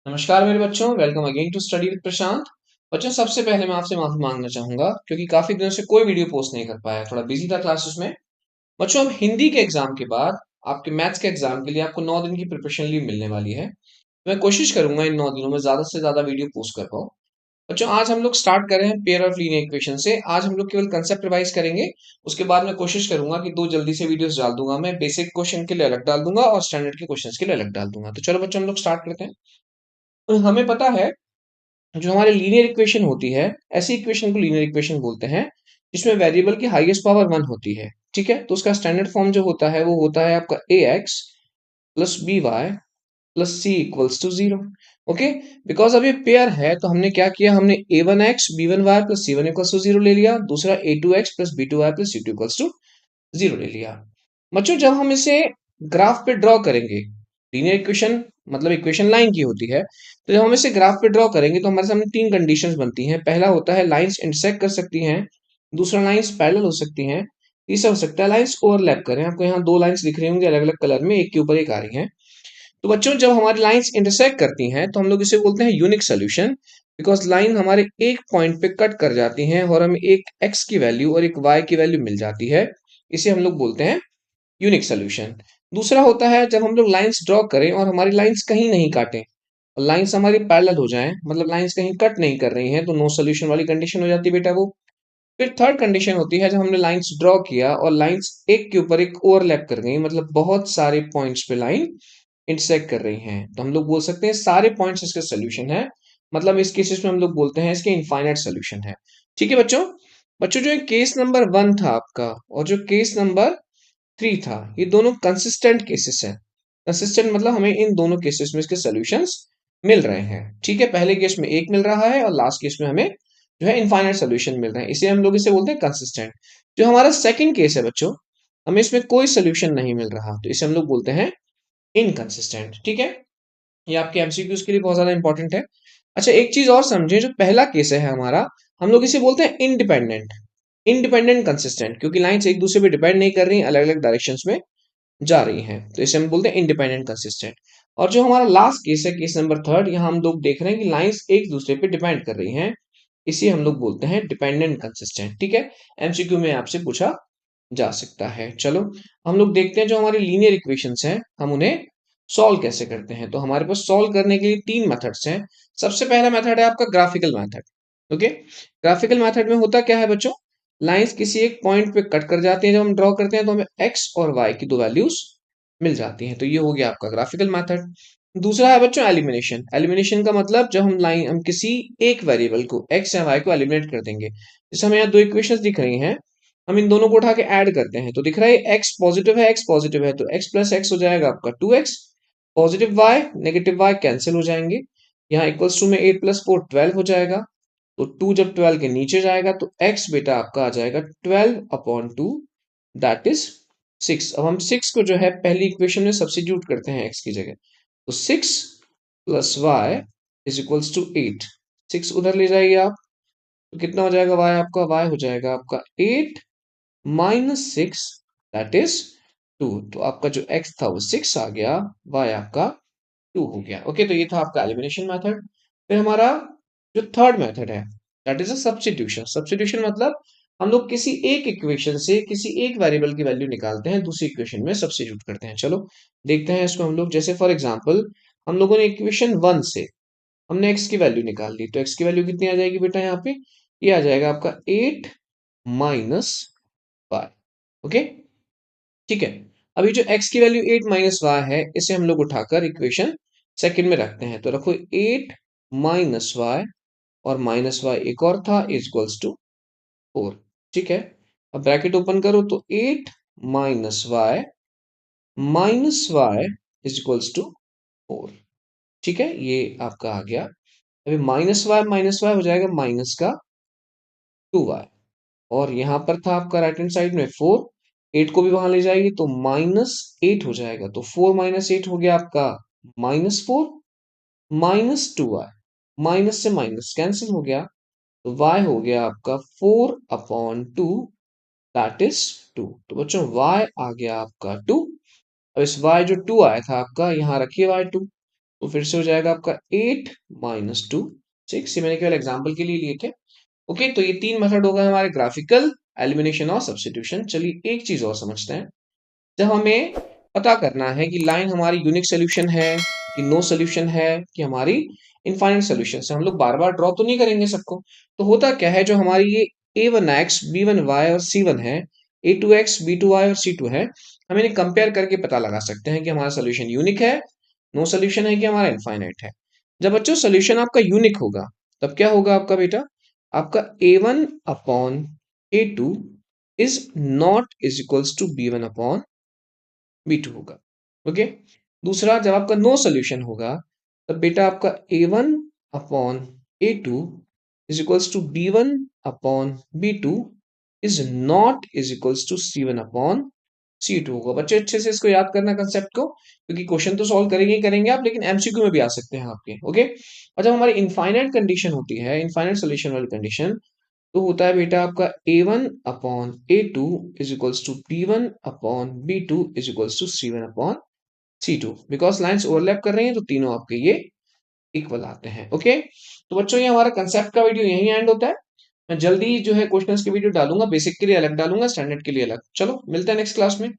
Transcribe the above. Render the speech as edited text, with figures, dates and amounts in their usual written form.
नमस्कार मेरे बच्चों, welcome again to study with Prashant. बच्चों, सबसे पहले मैं आपसे माफी मांगना चाहूंगा क्योंकि काफी दिनों से कोई वीडियो पोस्ट नहीं कर पाया, थोड़ा बिजी था क्लासेस में। बच्चों, अब हिंदी के एग्जाम के बाद आपके मैथ्स के एग्जाम के लिए आपको 9 दिन की प्रिपरेशन लीव मिलने वाली है। मैं कोशिश करूंगा इन 9 दिनों में ज्यादा से ज्यादा वीडियो पोस्ट कर पाऊँ। बच्चों, आज हम लोग स्टार्ट कर रहे हैं पेयर ऑफ लीनियर इक्वेशन से। आज हम लोग केवल कंसेप्ट रिवाइज करेंगे। उसके बाद मैं कोशिश करूंगा कि दो जल्दी से वीडियोस डाल दूंगा। मैं बेसिक क्वेश्चन के लिए अलग डाल दूंगा और स्टैंडर्ड के क्वेश्चन के लिए अलग डाल दूंगा। तो चलो बच्चों, हम लोग स्टार्ट करते हैं। तो हमें पता है, जो हमारी लीनियर इक्वेशन होती है, ऐसी इक्वेशन को लीनियर इक्वेशन बोलते हैं जिसमें वेरिएबल की हाईएस्ट पावर 1 होती है। ठीक है, तो उसका स्टैंडर्ड फॉर्म जो होता है वो होता है आपका A X plus B Y plus C equals to 0। Okay, because अब ये पेयर है तो हमने क्या किया, हमने A one X B one Y plus C one equals to 0 ले लिया, दूसरा A two X plus B two Y plus C two equals to 0 ले लिया। बच्चों, जब हम इसे ग्राफ पे ड्रॉ करेंगे, लीनियर इक्वेशन मतलब इक्वेशन लाइन की होती है, तो जब हम इसे ग्राफ पे ड्रॉ करेंगे तो हमारे सामने तीन कंडीशंस बनती हैं। पहला होता है लाइंस इंटरसेक्ट कर सकती हैं, दूसरा लाइंस पैरेलल हो सकती हैं, तीसरा हो सकता है लाइंस ओवरलैप करें। आपको यहाँ दो लाइंस दिख रही होंगी अलग अलग कलर में, एक के ऊपर एक आ रही हैं। तो बच्चों, जब हमारी लाइंस इंटरसेक्ट करती हैं तो हम लोग इसे बोलते हैं यूनिक सोल्यूशन। बिकॉज लाइन हमारे एक पॉइंट पे कट कर जाती हैं और हमें एक एक्स की वैल्यू और एक वाई की वैल्यू मिल जाती है। इसे हम लोग बोलते हैं यूनिक सोल्यूशन। दूसरा होता है जब हम लोग लाइंस ड्रॉ करें और हमारी लाइंस कहीं नहीं काटें और लाइंस हमारी पैरेलल हो जाएं, मतलब लाइंस कहीं कट नहीं कर रही हैं, तो नो सोल्यूशन वाली कंडीशन हो जाती है बेटा वो। फिर थर्ड कंडीशन होती है जब हमने लाइंस ड्रॉ किया और लाइंस एक के ऊपर एक ओवरलैप कर गई, मतलब बहुत सारे पॉइंट्स पे लाइन इंटरसेक्ट कर रही हैं, तो हम लोग बोल सकते हैं सारे पॉइंट्स इसके सोल्यूशन है। मतलब इस केसेस में हम लोग बोलते हैं इसके इनफाइनाइट सोल्यूशन है। ठीक है बच्चों। बच्चों, जो केस नंबर 1 था आपका और जो केस नंबर 3 था, ये दोनों कंसिस्टेंट केसेस हैं। कंसिस्टेंट मतलब हमें इन दोनों केसेस में इसके सॉल्यूशंस मिल रहे हैं। ठीक है, पहले केस में एक मिल रहा है और लास्ट केस में हमें जो है इनफाइनाइट सॉल्यूशन मिल रहे हैं, इसे हम लोग इसे बोलते हैं कंसिस्टेंट। जो हमारा सेकंड केस है बच्चों, हमें इसमें कोई सॉल्यूशन नहीं मिल रहा, तो इसे हम लोग बोलते हैं इनकंसिस्टेंट। ठीक है, ये आपके एमसीक्यूज के लिए बहुत ज्यादा इंपॉर्टेंट है। अच्छा, एक चीज और समझे, जो पहला केस है हमारा, हम लोग इसे बोलते हैं इंडिपेंडेंट। इंडिपेंडेंट कंसिस्टेंट, क्योंकि लाइंस एक दूसरे पे डिपेंड नहीं कर रही, अलग अलग डायरेक्शंस में जा रही हैं, तो इसे हम बोलते हैं इंडिपेंडेंट कंसिस्टेंट। और जो हमारा लास्ट केस है, केस नंबर 3, यहाँ हम लोग देख रहे हैं कि लाइंस एक दूसरे पे डिपेंड कर रही हैं, इसे हम लोग बोलते हैं डिपेंडेंट कंसिस्टेंट। ठीक है, एमसीक्यू में आपसे पूछा जा सकता है। चलो, हम लोग देखते हैं जो हमारी लीनियर इक्वेशंस हैं हम उन्हें सॉल्व कैसे करते हैं। तो हमारे पास सॉल्व करने के लिए तीन मेथड्स हैं। सबसे पहला मेथड है आपका graphical method. Okay, graphical method में होता क्या है बच्चों, लाइंस किसी एक पॉइंट पे कट कर जाती हैं, जब हम ड्रॉ करते हैं तो हमें एक्स और वाई की दो वैल्यूज मिल जाती हैं, तो ये हो गया आपका ग्राफिकल मेथड। दूसरा है बच्चों एलिमिनेशन। एलिमिनेशन का मतलब जब हम किसी एक वेरिएबल को एक्स या वाई को एलिमिनेट कर देंगे। जैसे हमें यहाँ दो इक्वेशंस दिख रही हैं, हम इन दोनों को उठा के ऐड करते हैं तो दिख रहा है एक्स पॉजिटिव है तो एक्स प्लस एक्स हो जाएगा आपका 2x। Positive Y negative Y cancel हो जाएंगे, यहाँ इक्वल्स टू में 8 + 4 12 हो जाएगा। तो 2 जब 12 के नीचे जाएगा तो x बेटा आपका आ जाएगा 12/2, दैट इज 6। अब हम 6 को जो है पहली इक्वेशन में सब्स्टिट्यूट करते हैं x की जगह, तो 6 + y इज इक्वल्स टू 8। 6 उधर ले जाइए आप, तो कितना हो जाएगा y आपका, y हो जाएगा आपका 8 -6, दैट इज 2। तो आपका जो x था वो 6 आ गया, y आपका 2 हो गया। ओके, तो ये था आपका एलिमिनेशन मेथड। फिर हमारा जो थर्ड मेथड है, that is a substitution. Substitution मतलब हम लोग किसी एक इक्वेशन से किसी एक वेरिएबल की वैल्यू निकालते हैं, दूसरी इक्वेशन में सब्स्टिट्यूट करते हैं। चलो देखते हैं इसको हम लोग। जैसे फॉर एग्जांपल, हम लोगों ने इक्वेशन 1 से हमने x की वैल्यू निकाल ली, तो x की वैल्यू कितनी आ जाएगी बेटा, यहाँ पे ये आ जाएगा आपका 8 - y। ओके, ठीक है। अभी जो x की वैल्यू 8 - y है, इसे हम लोग उठाकर इक्वेशन सेकंड में रखते हैं, तो रखो 8 - y और माइनस वाई एक और था इक्वल्स टू 4। ठीक है, अब ब्रैकेट ओपन करो तो 8 - y इज इक्वल्स टू 4। ठीक है, ये आपका आ गया। अभी माइनस वाई हो जाएगा माइनस का 2y, और यहां पर था आपका राइट हैंड साइड में 4, 8 को भी वहां ले जाएगी तो -8 हो जाएगा, तो 4 - 8 हो गया आपका -4 -2y, माइनस से माइनस कैंसिल हो गया, तो y हो गया आपका 4/2, दैट इज 2। तो बच्चों y आ गया आपका 2। अब इस y जो 2 आया था आपका, यहाँ रखिए y2, तो फिर से हो जाएगा आपका 8 माइनस 2 6। ये मैंने केवल एग्जाम्पल के लिए लिए थे। ओके, तो ये 3 मेथड हो गए हमारे ग्राफिकल, एलिमिनेशन और सब्स्टिट्यूशन। चलिए एक चीज और समझते हैं। जब हमें पता करना है कि लाइन हमारी यूनिक सोल्यूशन है कि नो सोल्यूशन है कि हमारी इनफाइनाइट सोल्यूशन है, हम लोग बार बार ड्रॉ तो नहीं करेंगे सबको। तो होता क्या है, जो हमारी ये a1x b1y और c1 है, a2x b2y और c2 है, हम इन्हें कंपेयर करके पता लगा सकते हैं कि हमारा सोल्यूशन यूनिक है, नो सोल्यूशन है कि हमारा इनफाइनाइट है। जब बच्चों सोल्यूशन आपका यूनिक होगा तब क्या होगा आपका बेटा, आपका a1 upon a2 is not is equals to b1 upon b2 होगा। ओके, दूसरा जब आपका नो सोल्यूशन होगा तब बेटा आपका a1 upon a2 is equals to b1 upon b2 is not is equals to c1 upon c2 होगा। बच्चे अच्छे से इसको याद करना कंसेप्ट को, क्योंकि क्वेश्चन तो सॉल्व करेंगे ही करेंगे आप, लेकिन एमसीक्यू में भी आ सकते हैं आपके। ओके, और जब हमारी इनफाइनाइट कंडीशन होती है, इनफाइनाइट सोल्यूशन वाली कंडीशन, तो होता है बेटा आपका a1 upon a2 is equals to b1 upon b2 is equals to c1 upon c2। Because lines overlap कर रही हैं तो तीनों आपके ये इक्वल आते हैं। ओके, तो बच्चों ये हमारा कंसेप्ट का वीडियो यहीं एंड होता है। मैं जल्दी जो है क्वेश्चंस की वीडियो डालूंगा, बेसिक के लिए अलग डालूंगा, स्टैंडर्ड के लिए अलग। चलो मिलते हैं नेक्स्ट क्लास में।